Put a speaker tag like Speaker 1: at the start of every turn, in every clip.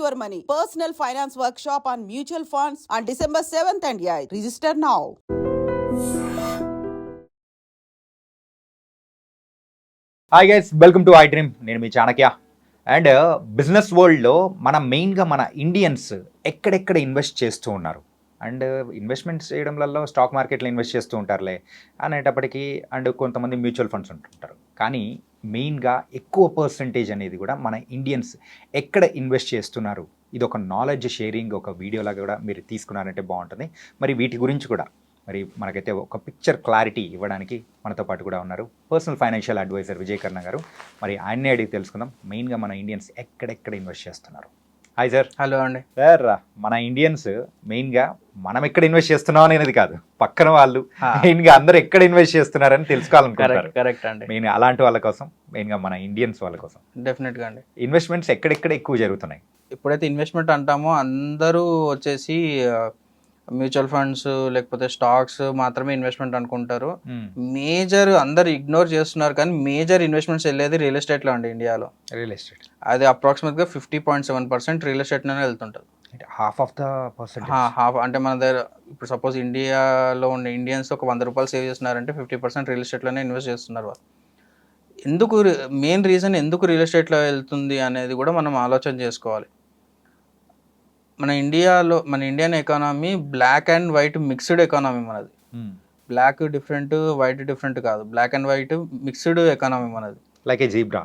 Speaker 1: your money. Personal finance workshop on mutual funds on December 7th and 8th. Register now.
Speaker 2: Hi guys, welcome to I dream. నేను మీ Chanakya. And business వరల్డ్లో మెయిన్గా మన Indians ఎక్కడెక్కడ invest చేస్తూ ఉన్నారు. And investments చేయడంలో stock మార్కెట్లో invest చేస్తూ ఉంటారులే అనేటప్పటికీ, అండ్ కొంతమంది మ్యూచువల్ ఫండ్స్ ఉంటుంటారు. కానీ మెయిన్గా ఎక్కువ పర్సంటేజ్ అనేది కూడా మన ఇండియన్స్ ఎక్కడ ఇన్వెస్ట్ చేస్తున్నారు, ఇది ఒక నాలెడ్జ్ షేరింగ్ ఒక వీడియోలాగా కూడా మీరు తీసుకున్నారంటే బాగుంటుంది. మరి వీటి గురించి కూడా మరి మనకైతే ఒక పిక్చర్ క్లారిటీ ఇవ్వడానికి మనతో పాటు కూడా ఉన్నారు పర్సనల్ ఫైనాన్షియల్ అడ్వైజర్ విజయ్ కర్ణ గారు. మరి ఆయన్నే అడిగి తెలుసుకుందాం మెయిన్గా మన ఇండియన్స్ ఎక్కడెక్కడ ఇన్వెస్ట్ చేస్తున్నారు. Hi sir.
Speaker 3: హలో అండి
Speaker 2: సార్, మన ఇండియన్స్ మెయిన్గా మనం ఎక్కడ ఇన్వెస్ట్ చేస్తున్నాం అనేది కాదు, పక్కన వాళ్ళు మెయిన్గా అందరూ ఎక్కడ ఇన్వెస్ట్ చేస్తున్నారని తెలుసుకోవాలనుకుంటారు.
Speaker 3: కరెక్ట్ అండి.
Speaker 2: మెయిన్ అలాంటి వాళ్ళ కోసం, మెయిన్గా మన ఇండియన్స్ వాళ్ళ కోసం
Speaker 3: డెఫినెట్గా అండి.
Speaker 2: ఇన్వెస్ట్మెంట్స్ ఎక్కడెక్కడ ఎక్కువ జరుగుతున్నాయి?
Speaker 3: ఎప్పుడైతే ఇన్వెస్ట్మెంట్ అంటామో అందరూ వచ్చేసి మ్యూచువల్ ఫండ్స్ లేకపోతే స్టాక్స్ మాత్రమే ఇన్వెస్ట్మెంట్ అనుకుంటారు. మేజర్ అందరు ఇగ్నోర్ చేస్తున్నారు, కానీ మేజర్ ఇన్వెస్ట్మెంట్స్ వెళ్ళేది రియల్ ఎస్టేట్లో అండి. ఇండియాలో
Speaker 2: రియల్ ఎస్టేట్
Speaker 3: అది అప్రాక్సిమేట్గా 50.7% రియల్ ఎస్టేట్లోనే వెళ్తుంటుంది.
Speaker 2: Half of the percent.
Speaker 3: Half అంటే మన దగ్గర ఇప్పుడు సపోజ్ ఇండియాలో ఉన్న ఇండియన్స్ ఒక ₹100 సేవ్ చేస్తున్నారంటే 50% రియల్ ఎస్టేట్లోనే ఇన్వెస్ట్ చేస్తున్నారు వాళ్ళు. ఎందుకు మెయిన్ రీజన్ ఎందుకు రియల్ ఎస్టేట్లో వెళ్తుంది అనేది కూడా మనం ఆలోచన చేసుకోవాలి. మన Indian economy black and white mixed economy మనది. బ్లాక్ డిఫరెంట్, వైట్ డిఫరెంట్ కాదు, black and white mixed economy మనది.
Speaker 2: Like a zebra.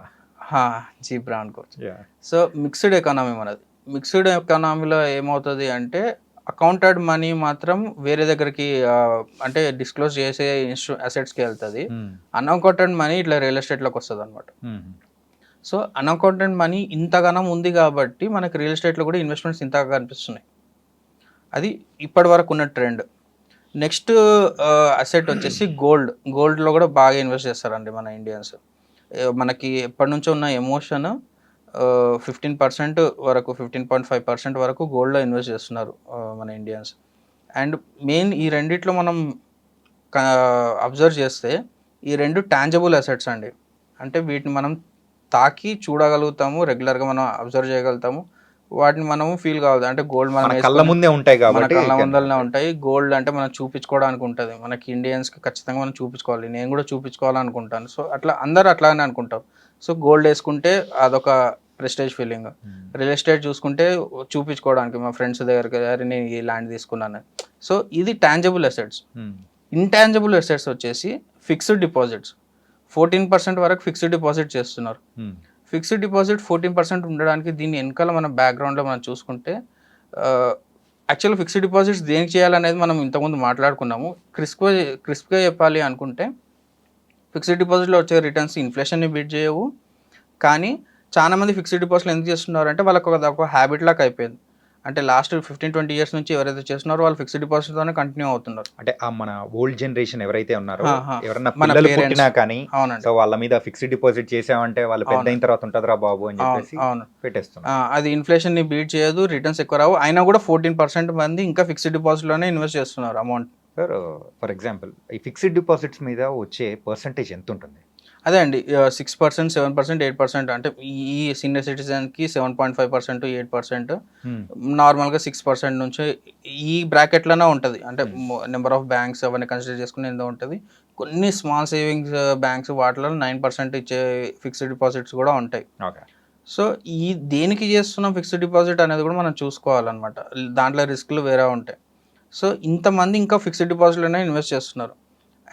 Speaker 3: జీబ్రా అనుకోవచ్చు. సో మిక్స్డ్ ఎకానమీ మనది. మిక్స్డ్ ఎకానమీలో ఏమవుతుంది అంటే అకౌంటెడ్ మనీ మాత్రం వేరే దగ్గరికి అంటే డిస్క్లోజ్ చేసే అసెట్స్కి వెళ్తుంది. అన్అకౌంటెడ్ మనీ ఇట్లా రియల్ ఎస్టేట్లోకి వస్తుంది అనమాట. సో అన్అకౌంటెడ్ మనీ ఇంతగానం ఉంది కాబట్టి మనకి రియల్ ఎస్టేట్లో కూడా ఇన్వెస్ట్మెంట్స్ ఇంతగా కనిపిస్తున్నాయి. అది ఇప్పటి వరకు ఉన్న ట్రెండ్. నెక్స్ట్ అసెట్ వచ్చేసి గోల్డ్లో కూడా బాగా ఇన్వెస్ట్ చేస్తారండి మన ఇండియన్స్. మనకి ఎప్పటి నుంచో ఉన్న ఎమోషన్ 15% వరకు 15.5% వరకు గోల్డ్లో ఇన్వెస్ట్ చేస్తున్నారు మన ఇండియన్స్. అండ్ మెయిన్ ఈ రెండిట్లో మనం అబ్జర్వ్ చేస్తే ఈ రెండు టాంజబుల్ అసెట్స్ అండి. అంటే వీటిని మనం తాకి చూడగలుగుతాము, రెగ్యులర్గా మనం అబ్జర్వ్ చేయగలుగుతాము, వాటిని మనము ఫీల్ కావాలి. అంటే గోల్డ్ మన
Speaker 2: కళ్ళ ముందే ఉంటాయి కాబట్టి,
Speaker 3: కళ్ళ ముందరనే ఉంటాయి. గోల్డ్ అంటే మనం చూపించుకోవడానికి ఉంటుంది. మనకి ఇండియన్స్కి ఖచ్చితంగా మనం చూపించుకోవాలి. నేను కూడా చూపించుకోవాలనుకుంటాను. సో అట్లా అందరూ అట్లానే అనుకుంటారు. సో గోల్డ్ వేసుకుంటే అదొక ప్రెస్టేజ్ ఫీలింగ్. రియల్ ఎస్టేట్ చూసుకుంటే చూపించుకోవడానికి మా ఫ్రెండ్స్ దగ్గరికి నేను ఈ ల్యాండ్ తీసుకున్నాను. సో ఇది టాంజబుల్ అసెట్స్. ఇంటాంజబుల్ అసెట్స్ వచ్చేసి ఫిక్స్డ్ డిపాజిట్స్. 14% వరకు ఫిక్స్డ్ డిపాజిట్ చేస్తున్నారు. ఫిక్స్డ్ డిపాజిట్ 14% ఉండడానికి దీని వెనకాల మన బ్యాక్గ్రౌండ్లో మనం చూసుకుంటే యాక్చువల్గా ఫిక్స్డ్ డిపాజిట్స్ దేనికి చేయాలనేది మనం ఇంతకుముందు మాట్లాడుకున్నాము. క్రిస్ప్గా చెప్పాలి అనుకుంటే ఫిక్స్డ్ డిపాజిట్లో వచ్చే రిటర్న్స్ ఇన్ఫ్లేషన్ని బీట్ చేయవు. కానీ చాలామంది ఫిక్స్డ్ డిపాజిట్లు ఎందుకు చేస్తున్నారు అంటే వాళ్ళకి ఒక హ్యాబిట్ లాగా అయిపోయింది. అంటే లాస్ట్ 15-20 ఇయర్స్ నుంచి ఎవరైతే చేస్తున్నారో వాళ్ళు ఫిక్స్డ్ డిపాజిట్తోనే కంటిన్యూ అవుతున్నారు.
Speaker 2: అంటే మన ఓల్డ్ జనరేషన్ ఎవరైతే ఉన్నారో, ఎవరన్నా పిల్లలు పుట్టినా కానీ సో వాళ్ళ మీద ఫిక్స్డ్ డిపాజిట్ చేసామంటే వాళ్ళు పెద్ద అయిన తర్వాత ఉంటుందిరా బాబు అని చెప్పేసి పెట్టేస్తున్నారు.
Speaker 3: అది ఇన్ఫ్లేషన్ ని బీట్ చేయదు, రిటర్న్స్ ఎక్కువ రావు. అయినా కూడా 14% మంది ఇంకా ఫిక్స్డ్ డిపాజిట్ లోనే ఇన్వెస్ట్ చేస్తున్నారు అమౌంట్.
Speaker 2: సార్, ఫర్ ఎగ్జాంపుల్ ఈ ఫిక్స్డ్ డిపాజిట్స్ మీద వచ్చే పర్సంటేజ్ ఎంత ఉంటుంది?
Speaker 3: అదే అండి, 6%, 7%, 8%. అంటే ఈ సీనియర్ సిటిజన్కి 7.5%, 8%, నార్మల్గా 6% నుంచి ఈ బ్రాకెట్లోనే ఉంటుంది. అంటే నెంబర్ ఆఫ్ బ్యాంక్స్ అవన్నీ కన్సిడర్ చేసుకుని ఎంతో ఉంటుంది. కొన్ని స్మాల్ సేవింగ్స్ బ్యాంక్స్ వాటిలో 9% ఇచ్చే ఫిక్స్డ్ డిపాజిట్స్ కూడా ఉంటాయి. సో ఈ దేనికి చేస్తున్నాం ఫిక్స్డ్ డిపాజిట్ అనేది కూడా మనం చూసుకోవాలన్నమాట. దాంట్లో రిస్క్లు వేరే ఉంటాయి. సో ఇంతమంది ఇంకా ఫిక్స్డ్ డిపాజిట్లోనే ఇన్వెస్ట్ చేస్తున్నారు.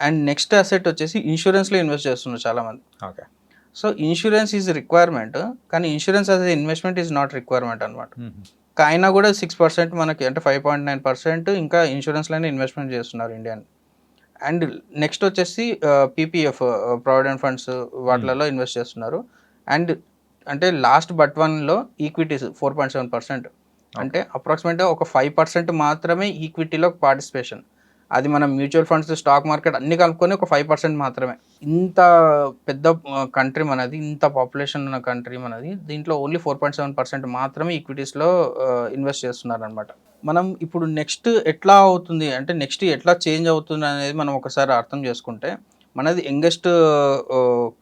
Speaker 3: అండ్ నెక్స్ట్ అసెట్ వచ్చేసి ఇన్సూరెన్స్లో ఇన్వెస్ట్ చేస్తున్నారు చాలామంది. సో ఇన్సూరెన్స్ ఈజ్ రిక్వైర్మెంట్, కానీ insurance as investment is not requirement అనమాట. అయినా కూడా 6% మనకి అంటే 5.9% ఇంకా ఇన్సూరెన్స్లోనే ఇన్వెస్ట్మెంట్ చేస్తున్నారు ఇండియన్. అండ్ నెక్స్ట్ వచ్చేసి పీపీఎఫ్ ప్రావిడెంట్ ఫండ్స్ వాటిలలో ఇన్వెస్ట్ చేస్తున్నారు. అండ్ అంటే లాస్ట్ బట్ వన్లో ఈక్విటీస్ 4.7%. అంటే అప్రాక్సిమేట్గా ఒక 5% మాత్రమే ఈక్విటీలో పార్టిసిపేషన్. అది మనం మ్యూచువల్ ఫండ్స్, స్టాక్ మార్కెట్ అన్ని కలుపుకొని ఒక 5% మాత్రమే. ఇంత పెద్ద కంట్రీ మనది, ఇంత పాపులేషన్ ఉన్న కంట్రీ మనది, దీంట్లో ఓన్లీ 4.7% మాత్రమే ఈక్విటీస్లో ఇన్వెస్ట్ చేస్తున్నారు అనమాట. మనం ఇప్పుడు నెక్స్ట్ ఎట్లా అవుతుంది అంటే నెక్స్ట్ ఎట్లా చేంజ్ అవుతుంది అనేది మనం ఒకసారి అర్థం చేసుకుంటే, మనది యంగెస్ట్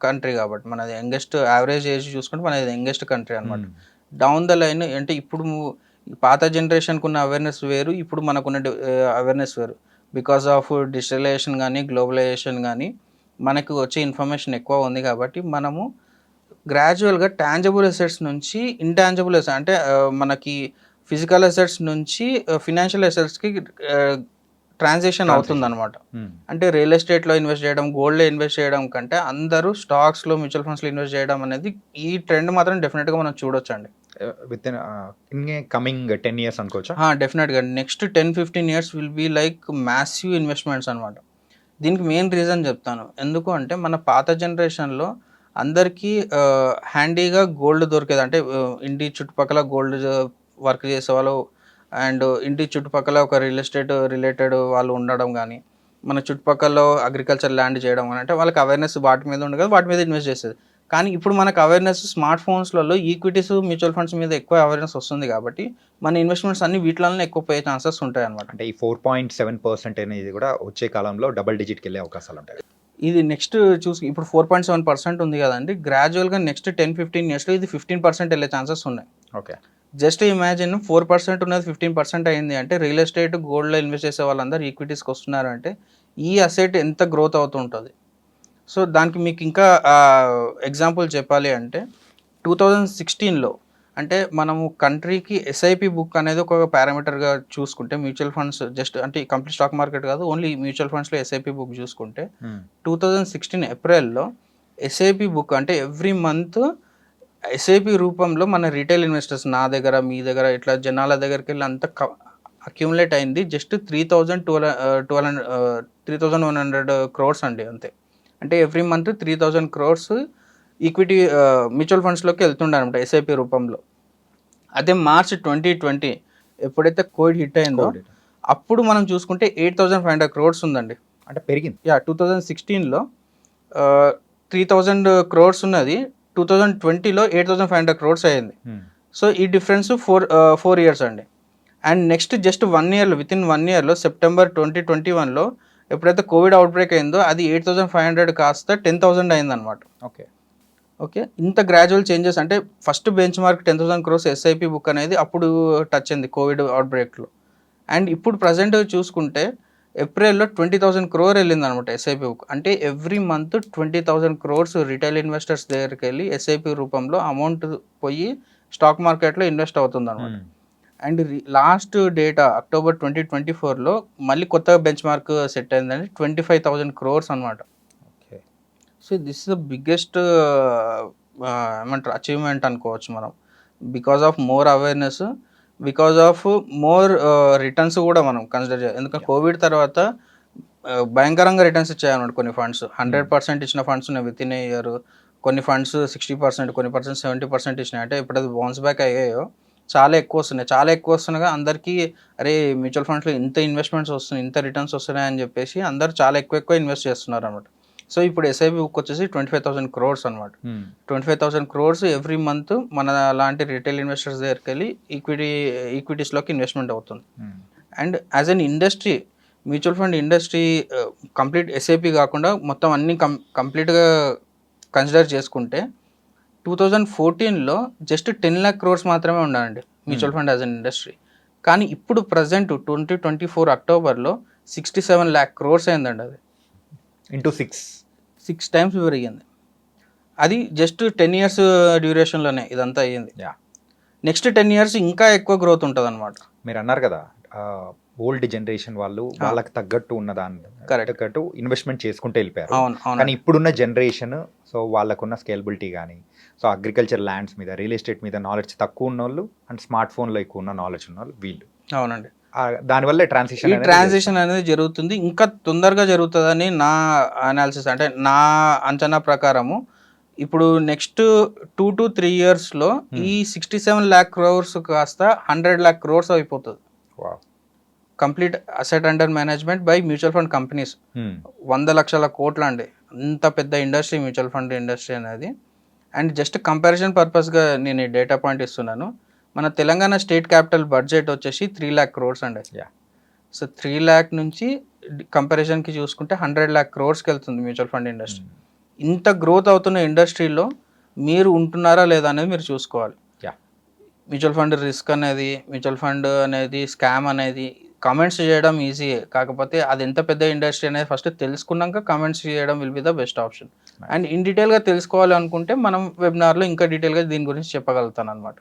Speaker 3: కంట్రీ కాబట్టి, మనది యంగెస్ట్ యావరేజ్ ఏజ్ చూసుకుంటే మనది యంగెస్ట్ కంట్రీ అనమాట. డౌన్ ద లైన్ అంటే ఇప్పుడు పాత జనరేషన్కి ఉన్న అవేర్నెస్ వేరు, ఇప్పుడు మనకున్న అవేర్నెస్ వేరు. బికాస్ ఆఫ్ డిజిటలైజేషన్ కానీ గ్లోబలైజేషన్ కానీ మనకు వచ్చే ఇన్ఫర్మేషన్ ఎక్కువ ఉంది కాబట్టి మనము గ్రాడ్యువల్గా టాంజబుల్ అసెట్స్ నుంచి ఇంటాంజబుల్ అసెట్స్ అంటే మనకి ఫిజికల్ అసెట్స్ నుంచి ఫినాన్షియల్ అసెట్స్కి ట్రాన్సాక్షన్ అవుతుంది అనమాట. అంటే రియల్ ఎస్టేట్లో ఇన్వెస్ట్ చేయడం, గోల్డ్లో ఇన్వెస్ట్ చేయడం కంటే అందరూ స్టాక్స్లో మ్యూచువల్ ఫండ్స్లో ఇన్వెస్ట్ చేయడం అనేది ఈ ట్రెండ్ మాత్రం డెఫినెట్గా మనం చూడొచ్చండి.
Speaker 2: విత్ ఇన్ కమింగ్ 10 years అనుకోవచ్చా?
Speaker 3: డెఫినెట్గా next 10-15 years will be like massive investments అనమాట. దీనికి మెయిన్ రీజన్ చెప్తాను. ఎందుకు అంటే మన పాత జనరేషన్లో అందరికీ హ్యాండీగా గోల్డ్ దొరికేది. అంటే ఇంటి చుట్టుపక్కల గోల్డ్ వర్క్ చేసేవాళ్ళు అండ్ ఇంటి చుట్టుపక్కల ఒక రియల్ ఎస్టేట్ రిలేటెడ్ వాళ్ళు ఉండడం కానీ, మన చుట్టుపక్కల అగ్రికల్చర్ ల్యాండ్ చేయడం కానీ, అంటే వాళ్ళకి అవేర్నెస్ వాటి మీద ఉండదు కదా, వాటి మీద ఇన్వెస్ట్ చేసేది. కానీ ఇప్పుడు మనకు అవేర్నెస్ స్మార్ట్ ఫోన్స్లలో ఈక్విటీస్ మ్యూచువల్ ఫండ్స్ మీద ఎక్కువ అవేర్నెస్ వస్తుంది కాబట్టి మన ఇన్వెస్ట్మెంట్స్ అన్ని వీటిలోనే ఎక్కువ పోయే ఛాన్సెస్ ఉంటాయి అనమాట.
Speaker 2: అంటే ఈ 4.7% అనేది కూడా వచ్చే కాలంలో డబుల్ డిజిట్కి వెళ్ళే అవకాశాలు ఉంటాయి.
Speaker 3: ఇది నెక్స్ట్ చూసి ఇప్పుడు 4.7% ఉంది కదండి, గ్రాడ్యువల్గా నెక్స్ట్ 10-15 yearsలో ఇది 15% వెళ్ళే ఛాన్సెస్ ఉన్నాయి.
Speaker 2: ఓకే,
Speaker 3: జస్ట్ ఇమాజిన్ 4% ఉన్నది 15% అయింది అంటే రియల్ ఎస్టేట్ గోల్డ్లో ఇన్వెస్ట్ చేసే వాళ్ళందరూ ఈక్విటీస్కి వస్తున్నారు అంటే ఈ అసెట్ ఎంత గ్రోత్ అవుతుంటుంది. సో దానికి మీకు ఇంకా ఎగ్జాంపుల్ చెప్పాలి అంటే 2016లో అంటే మనము కంట్రీకి ఎస్ఐపి బుక్ అనేది ఒక పారామీటర్గా చూసుకుంటే మ్యూచువల్ ఫండ్స్ జస్ట్ అంటే కంప్లీట్ స్టాక్ మార్కెట్ కాదు, ఓన్లీ మ్యూచువల్ ఫండ్స్లో ఎస్ఐపి బుక్ చూసుకుంటే 2016 ఏప్రిల్లో ఎస్ఐపి బుక్ అంటే ఎవ్రీ మంత్ ఎస్ఐపి రూపంలో మన రీటైల్ ఇన్వెస్టర్స్ నా దగ్గర మీ దగ్గర ఇట్లా జనాల దగ్గరికి వెళ్ళి అంత అక్యుములేట్ అయింది జస్ట్ 3,100 crores అండి అంతే. అంటే every month 3,000 crores equity mutual ఫండ్స్లోకి వెళ్తుండే అనమాట ఎస్ఐపి రూపంలో. అదే మార్చ్ 2020 ఎప్పుడైతే కోవిడ్ హిట్ అయిందో అప్పుడు మనం చూసుకుంటే 8,500 crores ఉందండి.
Speaker 2: అంటే పెరిగింది.
Speaker 3: 2016లో 3,000 crores ఉన్నది, 2020లో 8,500 crores అయ్యింది. సో ఈ డిఫరెన్స్ 4 years అండి. అండ్ నెక్స్ట్ జస్ట్ 1 yearలో విత్ ఇన్ 1 yearలో సెప్టెంబర్ 2021లో ఎప్పుడైతే కోవిడ్ అవుట్బ్రేక్ అయిందో అది 8,500 కాస్త 10,000 అయిందనమాట. ఓకే ఇంత గ్రాడ్యువల్ చేంజెస్ అంటే first bench mark 10,000 crores SIP book అనేది అప్పుడు టచ్ అయింది కోవిడ్ అవుట్బ్రేక్లో. అండ్ ఇప్పుడు ప్రజెంట్ చూసుకుంటే ఏప్రిల్లో 20,000 crore వెళ్ళింది అనమాట ఎస్ఐపి బుక్. అంటే every month 20,000 crores retail investors దగ్గరికి వెళ్ళి ఎస్ఐపి రూపంలో అమౌంట్ పోయి స్టాక్ మార్కెట్లో ఇన్వెస్ట్ అవుతుంది అనమాట. అండ్ లాస్ట్ డేటా అక్టోబర్ 2024లో మళ్ళీ కొత్త బెంచ్ మార్క్ సెట్ అయిందండి 25,000 crores అనమాట. So this is the biggest ఏమంటారు అచీవ్మెంట్ అనుకోవచ్చు మనం. Because of more awareness, because of more returns కూడా మనం కన్సిడర్ చేయాలి. ఎందుకంటే కోవిడ్ తర్వాత భయంకరంగా రిటర్న్స్ ఇచ్చాయన్నమాట కొన్ని ఫండ్స్. 100% ఇచ్చిన ఫండ్స్ ఉన్నాయి విత్ ఇన్ ఏ ఇయర్, కొన్ని ఫండ్స్ 60%, కొన్ని పర్సెంట్ 70% ఇచ్చినాయి. అంటే ఇప్పుడు అది బౌన్స్ బ్యాక్ అయ్యాయో చాలా ఎక్కువ వస్తున్నాయి అందరికీ అరే మ్యూచువల్ ఫండ్స్లో ఇంత ఇన్వెస్ట్మెంట్స్ వస్తున్నాయి, ఇంత రిటర్న్స్ వస్తున్నాయి అని చెప్పేసి అందరు చాలా ఎక్కువ ఇన్వెస్ట్ చేస్తున్నారు అనమాట. సో ఇప్పుడు ఎస్ఐపి బుక్ వచ్చేసి 25,000 crores అనమాట. 25,000 crores ఎవ్రీ మంత్ మన లాంటి రిటైల్ ఇన్వెస్టర్స్ దగ్గరికి వెళ్ళి ఈక్విటీస్లోకి ఇన్వెస్ట్మెంట్ అవుతుంది. And as an industry mutual fund industry complete SIP కాకుండా మొత్తం అన్ని కంప్లీట్గా కన్సిడర్ చేసుకుంటే 2014లో జస్ట్ 10 lakh crores మాత్రమే ఉండాలండి mutual fund as an industry. కానీ ఇప్పుడు ప్రజెంట్ 2024 అక్టోబర్లో 67 lakh crores అయిందండి. అది
Speaker 2: ఇంటూ 6
Speaker 3: times పెరిగింది. అది జస్ట్ 10 years డ్యూరేషన్లోనే ఇదంతా అయ్యింది. నెక్స్ట్ 10 years ఇంకా ఎక్కువ గ్రోత్ ఉంటుంది అనమాట.
Speaker 2: మీరు అన్నారు కదా ఓల్డ్ జనరేషన్ వాళ్ళు వాళ్ళకి తగ్గట్టు ఉన్న దాన్ని తగ్గట్టు ఇన్వెస్ట్మెంట్ చేసుకుంటూ వెళ్ళిపోయారు. కానీ ఇప్పుడున్న జనరేషన్ సో వాళ్ళకున్న స్కేలబిలిటీ కానీ సో అగ్రికల్చర్ ల్యాండ్స్ మీద రియల్ ఎస్టేట్ మీద నాలెడ్జ్ తక్కువ ఉన్న వాళ్ళు అండ్ స్మార్ట్ ఫోన్లో ఎక్కువ ఉన్న నాలెడ్జ్ ఉన్న వాళ్ళు వీళ్ళు.
Speaker 3: అవునండి,
Speaker 2: దానివల్ల
Speaker 3: ట్రాన్సిషన్ అనేది జరుగుతుంది, ఇంకా తొందరగా జరుగుతుందని నా అనాలిసిస్. అంటే నా అంచనా ప్రకారము ఇప్పుడు నెక్స్ట్ 2 to 3 yearsలో ఈ 67 lakh crores కాస్త 100 lakh crores అయిపోతుంది. Complete asset under management by mutual fund companies. 100 లక్షల కోట్లు అండి, అంత పెద్ద ఇండస్ట్రీ మ్యూచువల్ ఫండ్ ఇండస్ట్రీ అనేది. అండ్ జస్ట్ కంపారిజన్ పర్పస్గా నేను ఈ డేటా పాయింట్ ఇస్తున్నాను. మన తెలంగాణ స్టేట్ క్యాపిటల్ బడ్జెట్ వచ్చేసి 3 lakh crores అండి. సో 3 lakh నుంచి కంపారిజన్కి చూసుకుంటే 100 lakh crores వెళ్తుంది మ్యూచువల్ ఫండ్ ఇండస్ట్రీ. ఇంత గ్రోత్ అవుతున్న ఇండస్ట్రీలో మీరు ఉంటున్నారా లేదా అనేది మీరు చూసుకోవాలి. మ్యూచువల్ ఫండ్ రిస్క్ అనేది, మ్యూచువల్ ఫండ్ అనేది స్కామ్ అనేది కామెంట్స్ చేయడం ఈజీయే. కాకపోతే అది ఎంత పెద్ద ఇండస్ట్రీ అనేది ఫస్ట్ తెలుసుకున్నాక కామెంట్స్ చేయడం will be the best option. And in డీటెయిల్‌గా తెలుసుకోవాలి అనుకుంటే మనం వెబినార్‌లో ఇంకా డీటెయిల్‌గా దీని గురించి చెప్పగలుగుతాననమాట.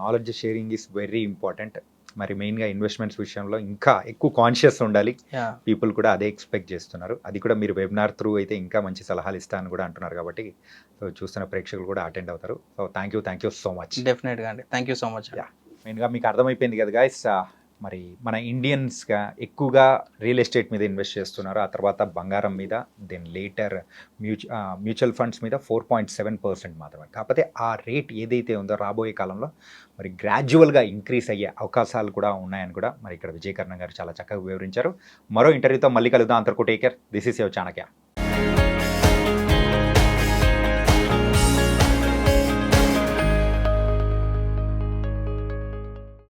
Speaker 2: Knowledge sharing is very important. మరి మెయిన్గా ఇన్వెస్ట్మెంట్స్ విషయంలో ఇంకా ఎక్కువ కాన్షియస్ ఉండాలి.
Speaker 3: యాహ్!
Speaker 2: పీపుల్ కూడా అదే ఎక్స్పెక్ట్ చేస్తున్నారు. అది కూడా మీరు వెబినార్ త్రూ అయితే ఇంకా మంచి సలహాలు ఇస్తానని కూడా అంటున్నారు కాబట్టి సో చూస్తున్న ప్రేక్షకులు కూడా అటెండ్ అవుతారు. So thank you so much.
Speaker 3: డెఫినెట్‌గా అండి. Thank you so much.
Speaker 2: Yeah మెయిన్గా మీకు అర్థమైపోయింది కదా గైస్, మరి మన ఇండియన్స్గా ఎక్కువగా రియల్ ఎస్టేట్ మీద ఇన్వెస్ట్ చేస్తున్నారు, ఆ తర్వాత బంగారం మీద, దెన్ లేటర్ మ్యూచువల్ ఫండ్స్ మీద 4.7% మాత్రమే. కాకపోతే ఆ రేట్ ఏదైతే ఉందో రాబోయే కాలంలో మరి గ్రాడ్యువల్గా ఇంక్రీస్ అయ్యే అవకాశాలు కూడా ఉన్నాయని కూడా మరి ఇక్కడ విజయకర్ణ గారు చాలా చక్కగా వివరించారు. మరో ఇంటర్వ్యూతో మళ్ళీ కలుద్దాం. అంతవరకు take care. This is your Chanakya.